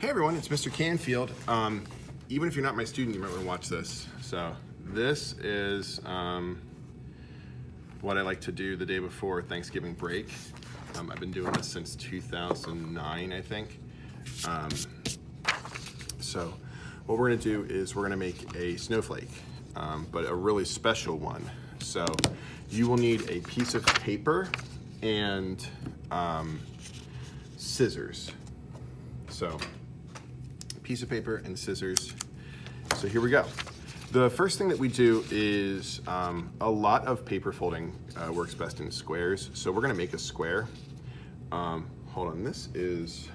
Hey everyone, it's Mr. Canfield. Even if you're not my student, you might want to watch this. So this is what I like to do the day before Thanksgiving break. I've been doing this since 2009, I think. So what we're gonna do is we're gonna make a snowflake, but a really special one. So you will need a piece of paper and scissors. So piece of paper and scissors. So here we go. The first thing that we do is a lot of paper folding works best in squares. So we're gonna make a square. Hold on, this is,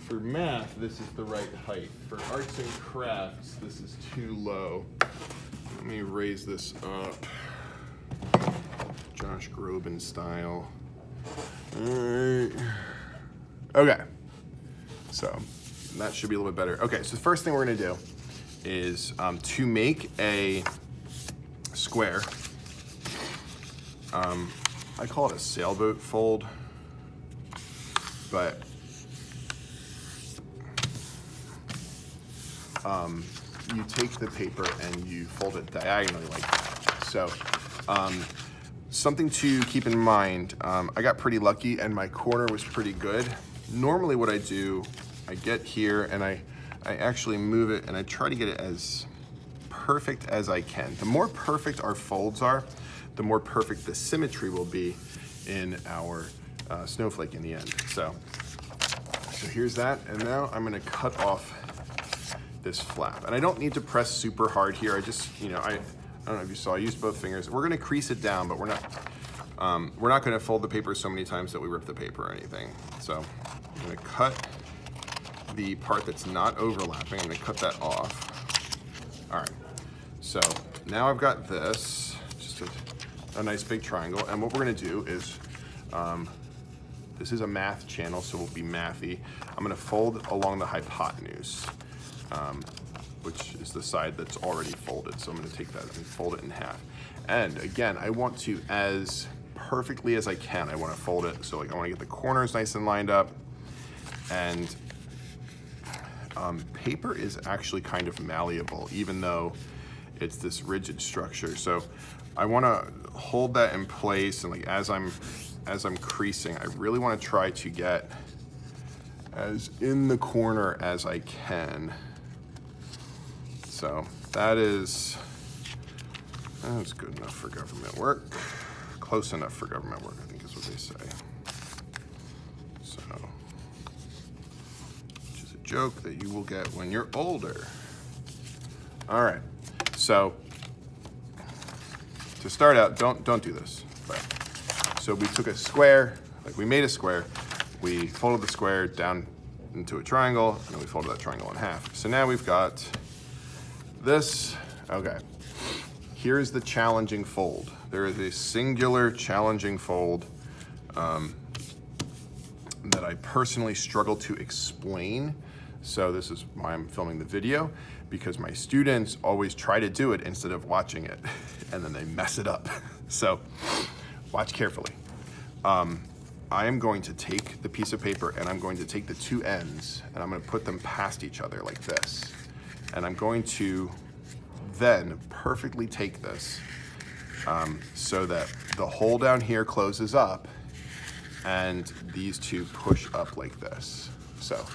for math, this is the right height. For arts and crafts, this is too low. Let me raise this up. Josh Groban style. All right. Okay, so that should be a little bit better. Okay, so the first thing we're gonna do is to make a square. I call it a sailboat fold, but you take the paper and you fold it diagonally like that. So something to keep in mind, I got pretty lucky and my corner was pretty good. Normally what I do, I get here and I actually move it and I try to get it as perfect as I can. The more perfect our folds are, the more perfect the symmetry will be in our snowflake in the end. So here's that, and now I'm gonna cut off this flap. And I don't need to press super hard here. I just, I don't know if you saw, I used both fingers. We're gonna crease it down, but we're not gonna fold the paper so many times that we rip the paper or anything. So I'm gonna cut the part that's not overlapping. I'm gonna cut that off. All right, so now I've got this, just a nice big triangle. And what we're gonna do is, this is a math channel, so we'll be mathy. I'm gonna fold along the hypotenuse, which is the side that's already folded. So I'm gonna take that and fold it in half. And again, I want to, as perfectly as I can, I wanna fold it. So like I wanna get the corners nice and lined up. And paper is actually kind of malleable, even though it's this rigid structure. So I wanna hold that in place, and like as I'm creasing, I really wanna try to get as in the corner as I can. So that's good enough for government work. Close enough for government work, I think is what they say. So, which is a joke that you will get when you're older. All right, so to start out, don't do this. But, so we took a square, like we made a square, we folded the square down into a triangle, and then we folded that triangle in half. So now we've got this. Okay, here's the challenging fold. There is a singular challenging fold that I personally struggle to explain. So this is why I'm filming the video, because my students always try to do it instead of watching it, and then they mess it up. So watch carefully. I am going to take the piece of paper and I'm going to take the two ends and I'm going to put them past each other like this. And I'm going to then perfectly take this so that the hole down here closes up and these two push up like this. So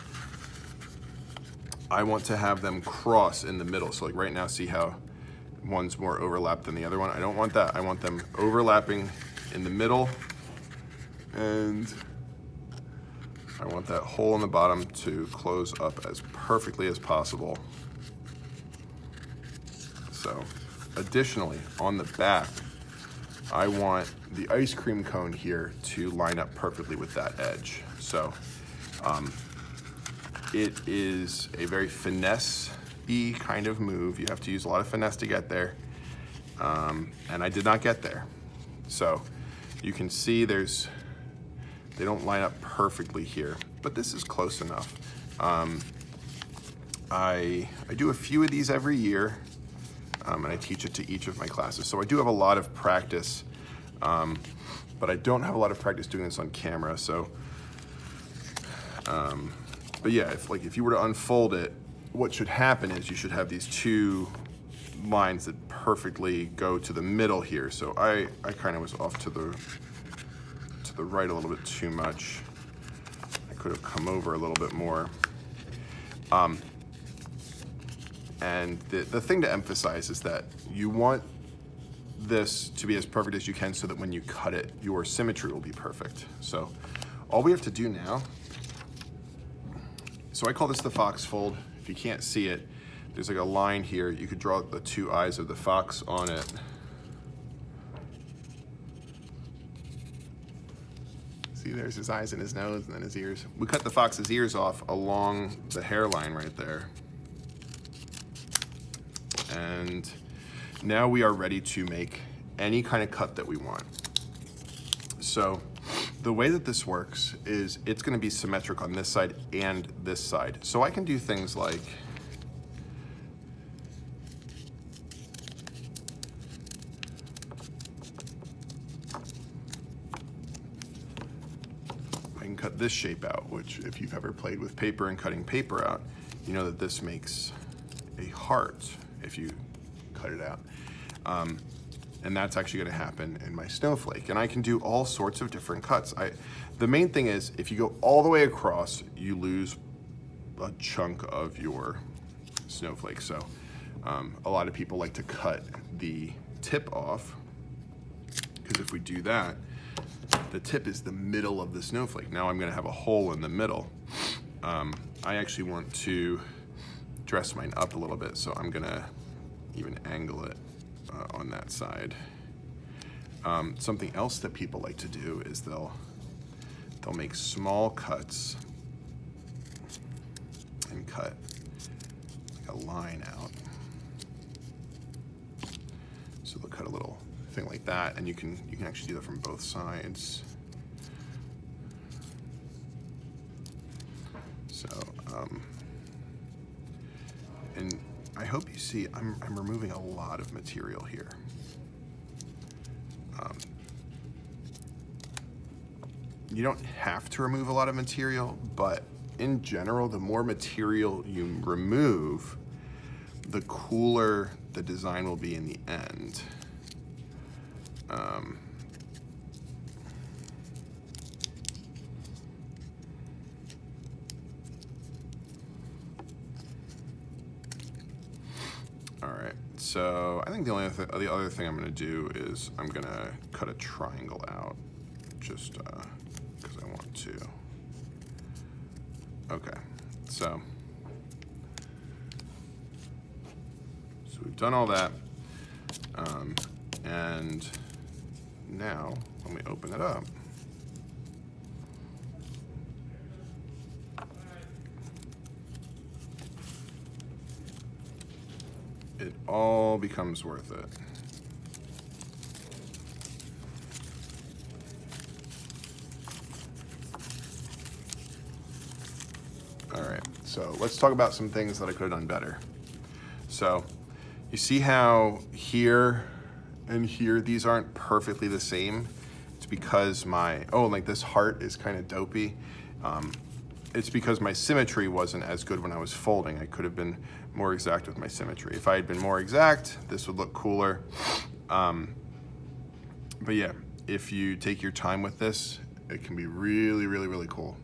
I want to have them cross in the middle. So like right now, see how one's more overlapped than the other one? I don't want that. I want them overlapping in the middle, and I want that hole in the bottom to close up as perfectly as possible. So additionally, on the back, I want the ice cream cone here to line up perfectly with that edge. So it is a very finesse-y kind of move. You have to use a lot of finesse to get there. And I did not get there. So you can see they don't line up perfectly here, but this is close enough. I do a few of these every year, and I teach it to each of my classes. So I do have a lot of practice, but I don't have a lot of practice doing this on camera. So But yeah, if you were to unfold it, what should happen is you should have these two lines that perfectly go to the middle here. So I kind of was off to the right a little bit too much. I could have come over a little bit more. And the thing to emphasize is that you want this to be as perfect as you can so that when you cut it, your symmetry will be perfect. So all we have to do now, so I call this the fox fold. If you can't see it, there's like a line here. You could draw the two eyes of the fox on it. See, there's his eyes and his nose and then his ears. We cut the fox's ears off along the hairline right there. And now we are ready to make any kind of cut that we want. So the way that this works is it's going to be symmetric on this side and this side. So I can do things like I can cut this shape out, which if you've ever played with paper and cutting paper out, you know that this makes a heart if you cut it out. And that's actually gonna happen in my snowflake. And I can do all sorts of different cuts. The main thing is, if you go all the way across, you lose a chunk of your snowflake. So a lot of people like to cut the tip off, because if we do that, the tip is the middle of the snowflake. Now I'm gonna have a hole in the middle. I actually want to dress mine up a little bit, so I'm gonna even angle it on that side. Something else that people like to do is they'll make small cuts and cut like a line out. So they'll cut a little thing like that, and you can actually do that from both sides. So and I hope you see I'm removing a lot of material here. You don't have to remove a lot of material, but in general, the more material you remove, the cooler the design will be in the end. All right, so I think the other thing I'm gonna do is I'm gonna cut a triangle out, just because I want to. Okay, so we've done all that, and now when we open it up, it all becomes worth it. All right, so let's talk about some things that I could have done better. So you see how here and here, these aren't perfectly the same. It's because like this heart is kind of dopey. It's because my symmetry wasn't as good when I was folding. I could have been more exact with my symmetry. If I had been more exact, this would look cooler. But yeah, if you take your time with this, it can be really, really, really cool.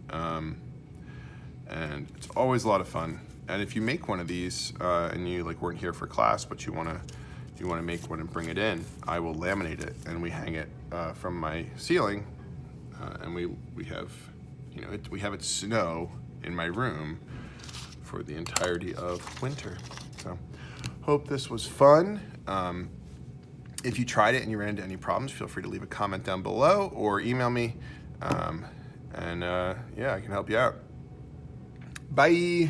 And it's always a lot of fun. And if you make one of these and you weren't here for class, but you wanna make one and bring it in, I will laminate it and we hang it from my ceiling, and we have it snow in my room for the entirety of winter. So hope this was fun. If you tried it and you ran into any problems, feel free to leave a comment down below or email me, and yeah, I can help you out. Bye.